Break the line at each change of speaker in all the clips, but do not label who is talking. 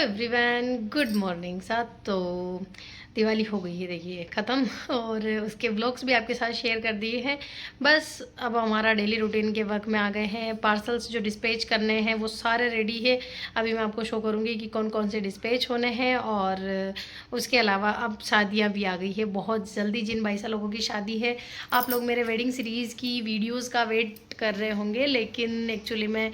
Everyone, good morning. साथ तो दिवाली हो गई है, देखिए ख़त्म। और उसके ब्लॉग्स भी आपके साथ शेयर कर दिए हैं। बस अब हमारा डेली रूटीन के वर्क में आ गए हैं। पार्सल्स जो डिस्पैच करने हैं वो सारे रेडी है। अभी मैं आपको शो करूँगी कि कौन कौन से डिस्पैच होने हैं। और उसके अलावा अब शादियाँ भी आ गई है बहुत जल्दी। जिन 22 लोगों की शादी है, आप लोग मेरे वेडिंग सीरीज़ की वीडियोज़ का वेट कर रहे होंगे, लेकिन एक्चुअली मैं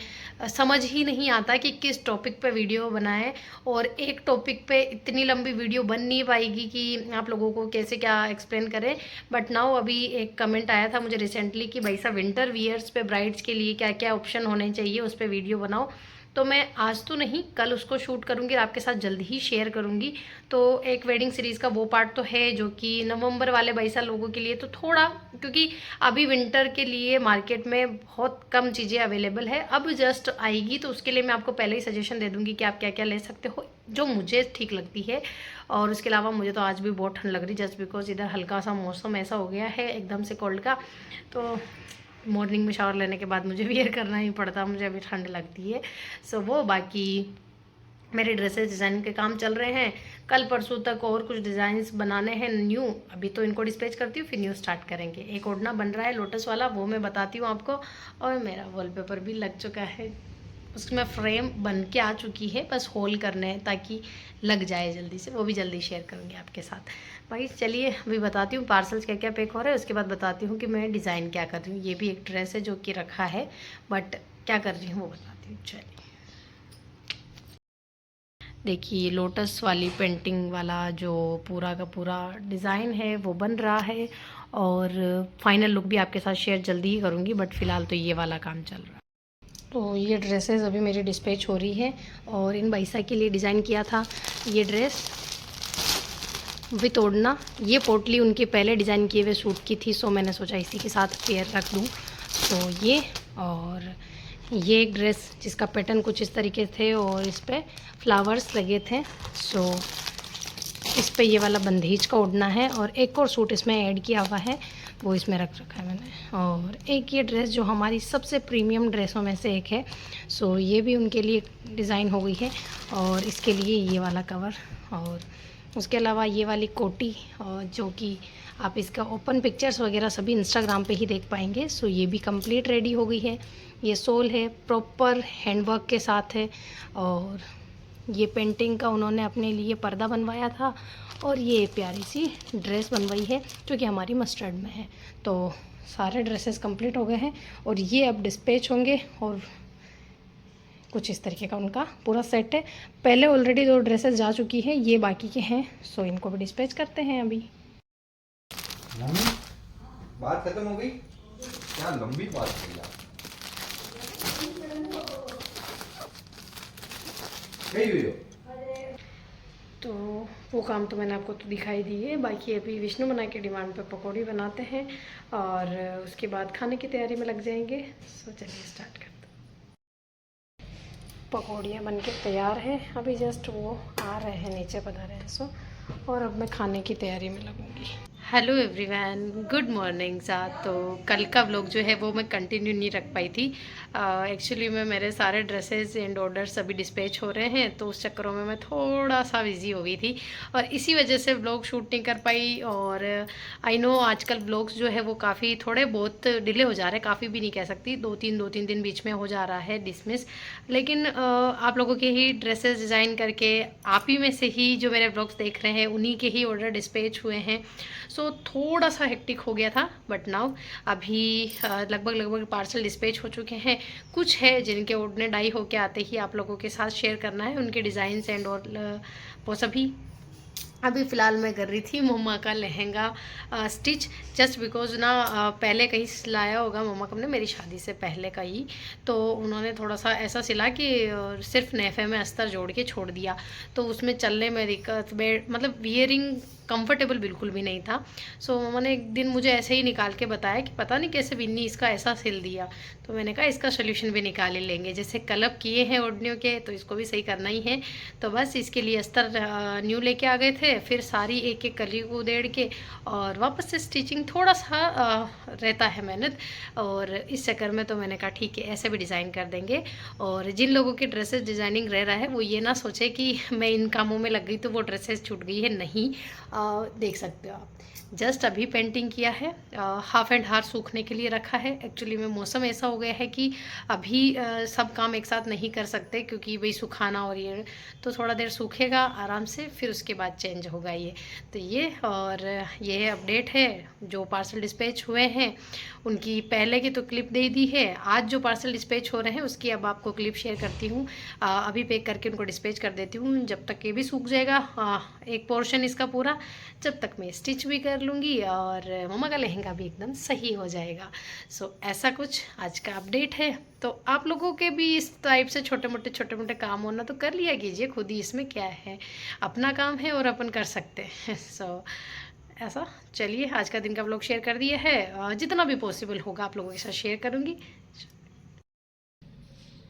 समझ ही नहीं आता कि किस टॉपिक पे वीडियो बनाएं। और एक टॉपिक पे इतनी लंबी वीडियो बन नहीं पाएगी कि आप लोगों को कैसे क्या एक्सप्लेन करें। बट नाउ अभी एक कमेंट आया था मुझे रिसेंटली कि भाई साहब विंटर वियर्स पे ब्राइड्स के लिए क्या क्या ऑप्शन होने चाहिए, उस पर वीडियो बनाओ। तो मैं आज तो नहीं, कल उसको शूट करूँगी और आपके साथ जल्दी ही शेयर करूँगी। तो एक वेडिंग सीरीज़ का वो पार्ट तो है जो कि नवंबर वाले 22 लोगों के लिए, तो थोड़ा, क्योंकि अभी विंटर के लिए मार्केट में बहुत कम चीज़ें अवेलेबल है। अब जस्ट आएगी तो उसके लिए मैं आपको पहले ही सजेशन दे दूँगी कि आप क्या क्या ले सकते हो जो मुझे ठीक लगती है। और उसके अलावा मुझे तो आज भी बहुत ठंड लग रही, जस्ट बिकॉज इधर हल्का सा मौसम ऐसा हो गया है एकदम से कोल्ड का। तो मॉर्निंग में शावर लेने के बाद मुझे वियर करना ही पड़ता, मुझे अभी ठंड लगती है। सो वो बाकी मेरे ड्रेसेस डिज़ाइन के काम चल रहे हैं। कल परसों तक और कुछ डिज़ाइंस बनाने हैं न्यू। अभी तो इनको डिस्पैच करती हूँ, फिर न्यू स्टार्ट करेंगे। एक ओढ़ना बन रहा है लोटस वाला, वो मैं बताती हूँ आपको। और मेरा वॉलपेपर भी लग चुका है, उसमें फ्रेम बन के आ चुकी है, बस होल करने हैं ताकि लग जाए जल्दी से। वो भी जल्दी शेयर करूँगी आपके साथ। भाई चलिए अभी बताती हूँ पार्सल्स क्या क्या पैक हो रहा है, उसके बाद बताती हूँ कि मैं डिज़ाइन क्या कर रही हूँ। ये भी एक ड्रेस है जो कि रखा है, बट क्या कर रही हूँ वो बताती हूँ। चलिए देखिए, लोटस वाली पेंटिंग वाला जो पूरा का पूरा डिज़ाइन है वो बन रहा है। और फाइनल लुक भी आपके साथ शेयर जल्दी ही करूँगी, बट फ़िलहाल तो ये वाला काम चल रहा है। तो ये ड्रेसेस अभी मेरी डिस्पैच हो रही है। और इन बाईसा के लिए डिज़ाइन किया था ये ड्रेस विथ ओढ़ना। ये पोटली उनके पहले डिज़ाइन किए हुए सूट की थी, सो मैंने सोचा इसी के साथ पेयर रख दूँ। तो ये, और ये एक ड्रेस जिसका पैटर्न कुछ इस तरीके थे और इस पर फ्लावर्स लगे थे। सो इस पे ये वाला बंधेज का ओढ़ना है। और एक और सूट इसमें ऐड किया हुआ है, वो इसमें रख रखा है मैंने। और एक ये ड्रेस जो हमारी सबसे प्रीमियम ड्रेसों में से एक है, सो ये भी उनके लिए डिज़ाइन हो गई है। और इसके लिए ये वाला कवर, और उसके अलावा ये वाली कोटी, और जो कि आप इसका ओपन पिक्चर्स वगैरह सभी इंस्टाग्राम पे ही देख पाएंगे। सो ये भी कंप्लीट रेडी हो गई है। ये सोल है, प्रॉपर हैंडवर्क के साथ है। और ये पेंटिंग का उन्होंने अपने लिए पर्दा बनवाया था। और ये प्यारी सी ड्रेस बनवाई है जो कि हमारी मस्टर्ड में है। तो सारे ड्रेसेस कंप्लीट हो गए हैं और ये अब डिस्पैच होंगे। और कुछ इस तरीके का उनका पूरा सेट है। पहले ऑलरेडी 2 ड्रेसेस जा चुकी हैं, ये बाकी के हैं। सो इनको भी डिस्पैच करते हैं अभी।
बात खत्म हो गई, क्या लंबी बात है यार। गई हुई हो
तो वो काम तो मैंने आपको तो दिखाई दी है। बाकी अभी विष्णु बना के डिमांड पे पकौड़ी बनाते हैं और उसके बाद खाने की तैयारी में लग जाएंगे। सो चलिए स्टार्ट करते हैं। पकौड़ियाँ बन के तैयार हैं, अभी जस्ट वो आ रहे हैं, नीचे पधारे हैं। सो और अब मैं खाने की तैयारी में लगूंगी। Hello everyone, good morning. साथ तो कल का व्लॉग जो है वो मैं कंटिन्यू नहीं रख पाई थी। एक्चुअली में मेरे सारे ड्रेसेस एंड ऑर्डर्स अभी डिस्पैच हो रहे हैं, तो उस चक्करों में मैं थोड़ा सा बिजी हो गई थी और इसी वजह से व्लॉग शूट नहीं कर पाई। और आई नो आजकल व्लॉग्स जो है वो काफ़ी थोड़े बहुत डिले हो जा रहे हैं, काफ़ी भी नहीं कह सकती, 2-3 दिन बीच में हो जा रहा है डिसमिस। लेकिन आप लोगों के ही ड्रेसेस डिज़ाइन करके, आप ही में से ही जो मेरे व्लॉग्स देख रहे हैं उन्हीं के ही ऑर्डर डिस्पैच हुए हैं। सो थोड़ा सा हेक्टिक हो गया था, बट नाउ अभी लगभग पार्सल डिस्पैच हो चुके हैं। कुछ है जिनके ओढ़ने डाई होके आते ही आप लोगों के साथ शेयर करना है, उनके डिज़ाइंस एंड और वो सभी। अभी फ़िलहाल मैं कर रही थी मम्मा का लहंगा स्टिच, जस्ट बिकॉज ना पहले कहीं सिलाया होगा मम्मा को ने, मेरी शादी से पहले का ही। तो उन्होंने थोड़ा सा ऐसा सिला कि सिर्फ नेफे में अस्तर जोड़ के छोड़ दिया, तो उसमें चलने में दिक्कत, मतलब वियरिंग कंफर्टेबल बिल्कुल भी नहीं था। सो मम्मा ने एक दिन मुझे ऐसे ही निकाल के बताया कि पता नहीं कैसे बिन्नी इसका ऐसा सिल दिया। तो मैंने कहा इसका सोल्यूशन भी निकाल ही लेंगे, जैसे कलप किए हैं ओढ़नियों के तो इसको भी सही करना ही है। तो बस इसके लिए अस्तर न्यू लेके आ गए थे के फिर सारी एक एक कली को उधेड़ के और वापस से स्टिचिंग, थोड़ा सा रहता है मेहनत, और इस चक्कर में तो मैंने कहा ठीक है ऐसे भी डिज़ाइन कर देंगे। और जिन लोगों की ड्रेसेस डिज़ाइनिंग रह रहा है वो ये ना सोचे कि मैं इन कामों में लग गई तो वो ड्रेसेस छूट गई है, नहीं। देख सकते हो आप, जस्ट अभी पेंटिंग किया है, हाफ एंड हाफ सूखने के लिए रखा है। एक्चुअली में मौसम ऐसा हो गया है कि अभी सब काम एक साथ नहीं कर सकते, क्योंकि भाई सुखाना और ये, तो थोड़ा देर सूखेगा आराम से, फिर उसके बाद चेंज होगा ये। तो ये, और ये अपडेट है जो पार्सल डिस्पैच हुए हैं उनकी पहले की तो क्लिप दे दी है, आज जो पार्सल डिस्पैच हो रहे हैं उसकी अब आपको क्लिप शेयर करती हूँ। अभी पैक करके उनको डिस्पैच कर देती हूँ, जब तक ये भी सूख जाएगा एक पोर्शन इसका पूरा, जब तक मैं स्टिच भी कर लूँगी और मम्मा का लहंगा भी एकदम सही हो जाएगा। सो ऐसा कुछ आज का अपडेट है। तो आप लोगों के भी इस टाइप से छोटे मोटे काम होना तो कर लिया कीजिए खुद ही, इसमें क्या है, अपना काम है और अपन कर सकते हैं। सो ऐसा, चलिए आज का दिन का व्लॉग शेयर कर दिया है, जितना भी पॉसिबल होगा आप लोगों के साथ शेयर करूँगी।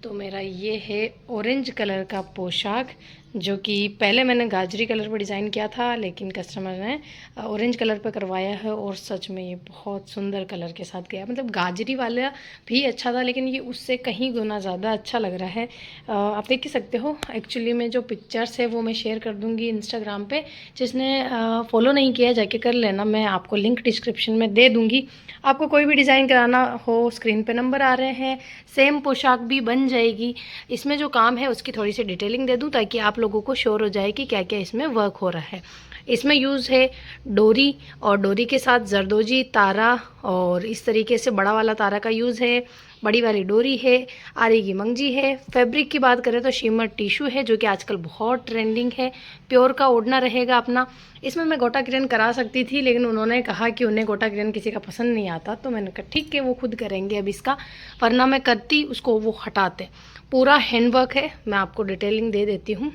तो मेरा ये है ऑरेंज कलर का पोशाक, जो कि पहले मैंने गाजरी कलर पर डिज़ाइन किया था, लेकिन कस्टमर ने ऑरेंज कलर पर करवाया है और सच में ये बहुत सुंदर कलर के साथ गया। मतलब गाजरी वाला भी अच्छा था, लेकिन ये उससे कहीं गुना ज़्यादा अच्छा लग रहा है। आप देख ही सकते हो, एक्चुअली में जो पिक्चर्स है वो मैं शेयर कर दूँगी इंस्टाग्राम पे, जिसने फॉलो नहीं किया जाके कर लेना, मैं आपको लिंक डिस्क्रिप्शन में दे दूँगी। आपको कोई भी डिज़ाइन कराना हो, स्क्रीन पे नंबर आ रहे हैं, सेम पोशाक भी बन जाएगी। इसमें जो काम है उसकी थोड़ी सी डिटेलिंग दे दूं ताकि आप लोगों को श्योर हो जाए कि क्या क्या इसमें वर्क हो रहा है। इसमें यूज़ है डोरी, और डोरी के साथ जरदोजी तारा, और इस तरीके से बड़ा वाला तारा का यूज़ है, बड़ी वाली डोरी है, आरी की मंगजी है। फैब्रिक की बात करें तो शिमर टिशू है, जो कि आजकल बहुत ट्रेंडिंग है। प्योर का ओढ़ना रहेगा अपना। इसमें मैं गोटा किरण करा सकती थी, लेकिन उन्होंने कहा कि उन्हें गोटा किरण किसी का पसंद नहीं आता, तो मैंने कहा ठीक है वो खुद करेंगे अब इसका, वरना मैं करती उसको वो हटाते। पूरा हैंडवर्क है, मैं आपको डिटेलिंग दे देती हूँ।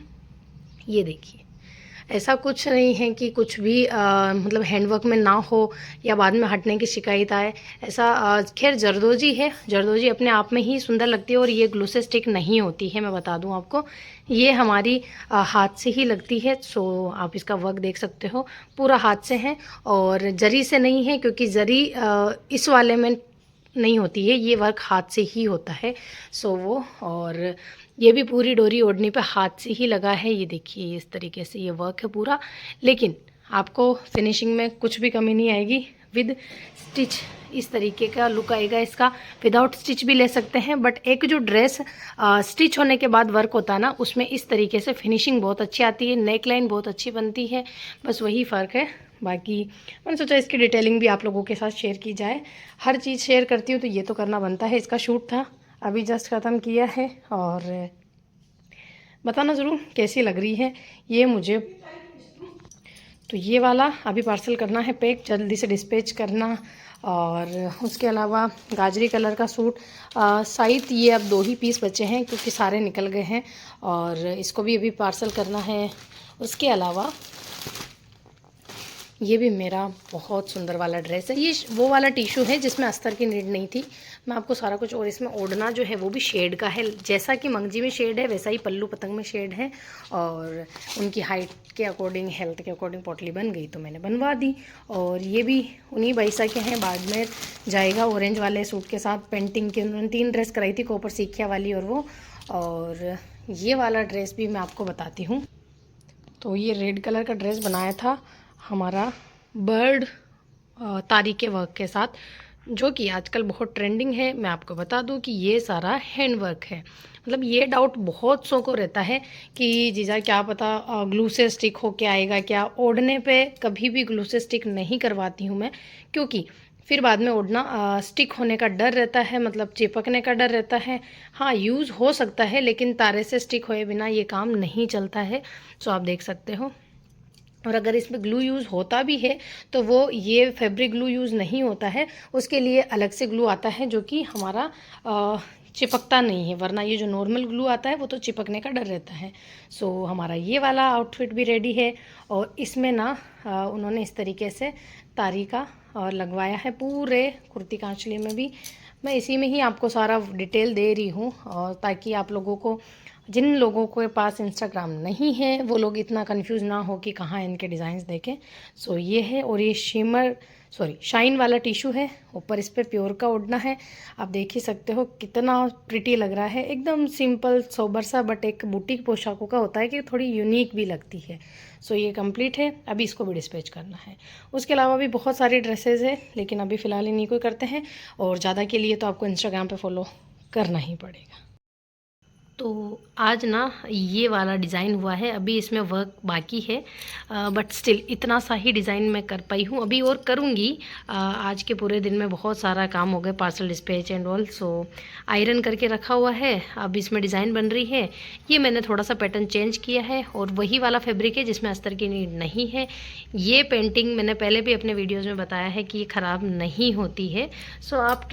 ये देखिए, ऐसा कुछ नहीं है कि कुछ भी मतलब हैंडवर्क में ना हो या बाद में हटने की शिकायत आए, ऐसा खैर जरदोजी है, जरदोजी अपने आप में ही सुंदर लगती है, और ये ग्लू से स्टिक नहीं होती है, मैं बता दूं आपको, ये हमारी हाथ से ही लगती है। सो आप इसका वर्क देख सकते हो, पूरा हाथ से है और जरी से नहीं है, क्योंकि जरी इस वाले में नहीं होती है, ये वर्क हाथ से ही होता है। सो वो, और ये भी पूरी डोरी ओढ़नी पे हाथ से ही लगा है। ये देखिए इस तरीके से ये वर्क है पूरा, लेकिन आपको फिनिशिंग में कुछ भी कमी नहीं आएगी। विद स्टिच इस तरीके का लुक आएगा इसका, विदाउट स्टिच भी ले सकते हैं, बट एक जो ड्रेस स्टिच होने के बाद वर्क होता है ना, उसमें इस तरीके से फिनिशिंग बहुत अच्छी आती है, नेक लाइन बहुत अच्छी बनती है, बस वही फ़र्क है। बाकी मैंने सोचा इसकी डिटेलिंग भी आप लोगों के साथ शेयर की जाए, हर चीज़ शेयर करती हूँ तो ये तो करना बनता है। इसका शूट था, अभी जस्ट ख़त्म किया है, और बताना ज़रूर कैसी लग रही है ये मुझे। तो ये वाला अभी पार्सल करना है पैक, जल्दी से डिस्पैच करना। और उसके अलावा गाजरी कलर का सूट शायद ये अब 2 ही पीस बचे हैं, क्योंकि सारे निकल गए हैं, और इसको भी अभी पार्सल करना है। उसके अलावा ये भी मेरा बहुत सुंदर वाला ड्रेस है, ये वो वाला टिशू है जिसमें अस्तर की नीड नहीं थी। मैं आपको सारा कुछ, और इसमें ओढ़ना जो है वो भी शेड का है, जैसा कि मंगजी में शेड है वैसा ही पल्लू पतंग में शेड है, और उनकी हाइट के अकॉर्डिंग, हेल्थ के अकॉर्डिंग पोटली बन गई तो मैंने बनवा दी। और ये भी उन्हीं बैसा के हैं, बाड़मेर जाएगा ऑरेंज वाले सूट के साथ। पेंटिंग की उन्होंने 3 ड्रेस कराई थी, कॉपर सीखिया वाली और वो, और ये वाला ड्रेस भी मैं आपको बताती हूँ। तो ये रेड कलर का ड्रेस बनाया था हमारा बर्ड तारी के वर्क के साथ, जो कि आजकल बहुत ट्रेंडिंग है। मैं आपको बता दूं कि ये सारा हैंड वर्क है। मतलब ये डाउट बहुत सौ को रहता है कि जीजा क्या पता ग्लू से स्टिक होके आएगा क्या। ओढ़ने पे कभी भी ग्लू से स्टिक नहीं करवाती हूँ मैं, क्योंकि फिर बाद में ओढ़ना स्टिक होने का डर रहता है, मतलब चिपकने का डर रहता है। हाँ यूज़ हो सकता है, लेकिन तारे से स्टिक होए बिना ये काम नहीं चलता है। सो आप देख सकते हो। और अगर इसमें ग्लू यूज़ होता भी है तो वो ये फैब्रिक ग्लू यूज़ नहीं होता है, उसके लिए अलग से ग्लू आता है जो कि हमारा चिपकता नहीं है, वरना ये जो नॉर्मल ग्लू आता है वो तो चिपकने का डर रहता है। सो हमारा ये वाला आउटफिट भी रेडी है, और इसमें ना उन्होंने इस तरीके से तारी का और लगवाया है पूरे कुर्ती कांचली में भी। मैं इसी में ही आपको सारा डिटेल दे रही हूँ, और ताकि आप लोगों को जिन लोगों के पास इंस्टाग्राम नहीं है वो लोग इतना कंफ्यूज ना हो कि कहाँ इनके डिज़ाइंस देखें। सो ये है, और ये शाइन वाला टिशू है, ऊपर इस पे प्योर का ओढ़ना है। आप देख ही सकते हो कितना प्रिटी लग रहा है, एकदम सिंपल सोबर सा, बट एक बुटीक पोशाकों का होता है कि थोड़ी यूनिक भी लगती है। सो ये कंप्लीट है, अभी इसको भी डिस्पैच करना है। उसके अलावा भी बहुत सारी ड्रेसेस है, लेकिन अभी फ़िलहाल इन्हीं को करते हैं, और ज़्यादा के लिए तो आपको इंस्टाग्राम पे फॉलो करना ही पड़ेगा। तो आज ना ये वाला डिज़ाइन हुआ है, अभी इसमें वर्क बाकी है, बट स्टिल इतना सा ही डिज़ाइन मैं कर पाई हूँ, अभी और करूँगी। आज के पूरे दिन में बहुत सारा काम हो गया, parcel dispatch and all. So iron करके रखा हुआ है, अब इसमें डिज़ाइन बन रही है। ये मैंने थोड़ा सा पैटर्न चेंज किया है, और वही वाला फैब्रिक है जिसमें अस्तर की नीड नहीं है। ये पेंटिंग मैंने पहले भी अपने वीडियोज़ में बताया है कि ये ख़राब नहीं होती है। सो आप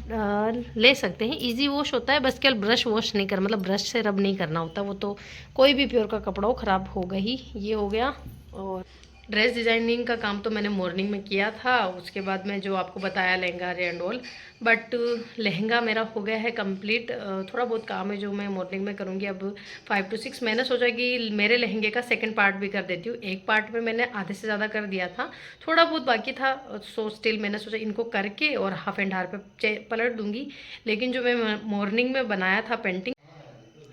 ले सकते हैं, ईजी वॉश होता है, बस केवल ब्रश वॉश नहीं कर, मतलब ब्रश से रब नहीं करना होता, वो तो कोई भी प्योर का कपड़ा हो ख़राब होगा ही। ये हो गया। और ड्रेस डिज़ाइनिंग का काम तो मैंने मॉर्निंग में किया था, उसके बाद में जो आपको बताया lehenga and all, but lehenga मेरा हो गया है कंप्लीट। थोड़ा बहुत काम है जो मैं मॉर्निंग में करूँगी। अब 5 to 6 मैनेज हो जाएगी। मेरे लहंगे का सेकंड पार्ट भी कर देती हूँ, एक पार्ट में मैंने आधे से ज़्यादा कर दिया था, थोड़ा बहुत बाकी था। सो स्टिल मैंने सोचा इनको करके और हाफ एंड हार पे पलट दूँगी। लेकिन जो मैं मॉर्निंग में बनाया था पेंटिंग,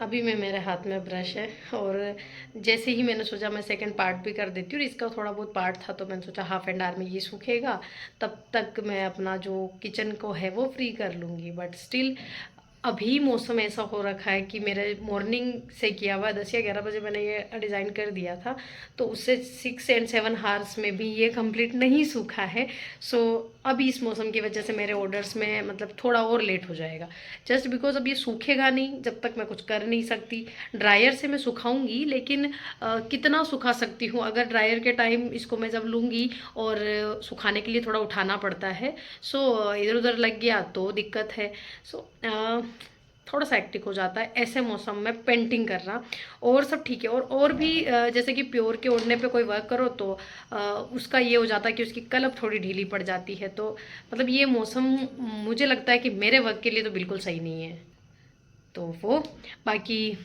अभी में मेरे हाथ में ब्रश है, और जैसे ही मैंने सोचा मैं सेकंड पार्ट भी कर देती हूँ। इसका थोड़ा बहुत पार्ट था, तो मैंने सोचा हाफ एंड आवर में ये सूखेगा, तब तक मैं अपना जो किचन को है वो फ्री कर लूँगी। बट स्टिल अभी मौसम ऐसा हो रखा है कि मेरे मॉर्निंग से किया हुआ 10 या 11 बजे मैंने ये डिज़ाइन कर दिया था, तो उससे 6 and 7 हार्स में भी ये कंप्लीट नहीं सूखा है। सो अभी इस मौसम की वजह से मेरे ऑर्डर्स में मतलब थोड़ा और लेट हो जाएगा, जस्ट बिकॉज अब ये सूखेगा नहीं जब तक मैं कुछ कर नहीं सकती। ड्रायर से मैं सुखाऊंगी, लेकिन कितना सुखा सकती हूँ, अगर ड्रायर के टाइम इसको मैं जब लूँगी और सुखाने के लिए थोड़ा उठाना पड़ता है, सो इधर उधर लग गया तो दिक्कत है। सो थोड़ा सा एक्टिक हो जाता है ऐसे मौसम में पेंटिंग करना। और सब ठीक है, और भी जैसे कि प्योर के ओढ़ने पे कोई वर्क करो तो उसका ये हो जाता है कि उसकी कलप थोड़ी ढीली पड़ जाती है। तो मतलब ये मौसम मुझे लगता है कि मेरे वर्क के लिए तो बिल्कुल सही नहीं है। तो वो बाकी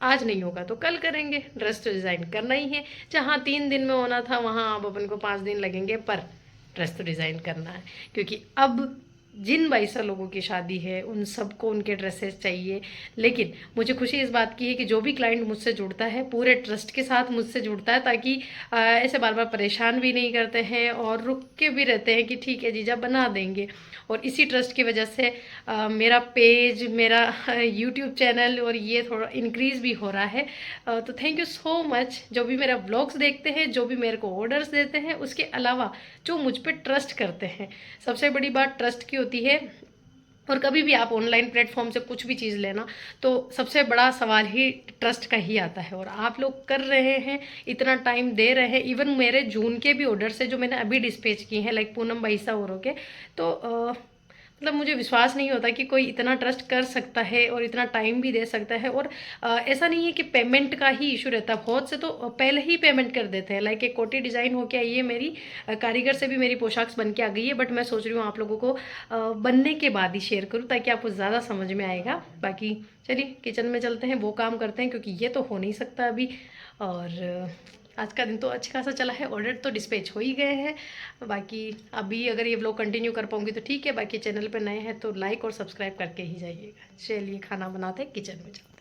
आज नहीं होगा तो कल करेंगे। ड्रेस तो डिज़ाइन करना ही है, जहाँ 3 दिन में होना था वहाँ अब अपन को 5 दिन लगेंगे, पर ड्रेस तो डिज़ाइन करना है, क्योंकि अब जिन 22 लोगों की शादी है उन सबको उनके ड्रेसेस चाहिए। लेकिन मुझे खुशी इस बात की है कि जो भी क्लाइंट मुझसे जुड़ता है पूरे ट्रस्ट के साथ मुझसे जुड़ता है, ताकि ऐसे बार बार परेशान भी नहीं करते हैं और रुक के भी रहते हैं कि ठीक है जीजा बना देंगे। और इसी ट्रस्ट की वजह से मेरा पेज, मेरा यूट्यूब चैनल और ये थोड़ा इंक्रीज़ भी हो रहा है। तो थैंक यू सो मच जो भी मेरा व्लॉग्स देखते हैं, जो भी मेरे को ऑर्डर्स देते हैं, उसके अलावा जो मुझ पर ट्रस्ट करते हैं। सबसे बड़ी बात ट्रस्ट की होती है। और कभी भी आप ऑनलाइन प्लेटफॉर्म से कुछ भी चीज़ लेना तो सबसे बड़ा सवाल ही ट्रस्ट का ही आता है, और आप लोग कर रहे हैं, इतना टाइम दे रहे हैं। इवन मेरे जून के भी ऑर्डर्स है जो मैंने अभी डिस्पैच किए हैं, लाइक पूनम भाईसा और के, तो मतलब मुझे विश्वास नहीं होता कि कोई इतना ट्रस्ट कर सकता है और इतना टाइम भी दे सकता है। और ऐसा नहीं है कि पेमेंट का ही इशू रहता है, बहुत से तो पहले ही पेमेंट कर देते हैं। लाइक एक कोटी डिज़ाइन होके आई है मेरी, कारीगर से भी मेरी पोशाक बन के आ गई है, बट मैं सोच रही हूँ आप लोगों को बनने के बाद ही शेयर करूँ ताकि आपको ज़्यादा समझ में आएगा। बाकी चलिए किचन में चलते हैं, वो काम करते हैं, क्योंकि ये तो हो नहीं सकता अभी। और आज का दिन तो अच्छा खासा चला है, ऑर्डर तो डिस्पैच हो ही गए हैं। बाकी अभी अगर ये व्लॉग कंटिन्यू कर पाऊंगी तो ठीक है, बाकी चैनल पे नए हैं तो लाइक और सब्सक्राइब करके ही जाइएगा। चलिए खाना बनाते हैं, किचन में चलते हैं।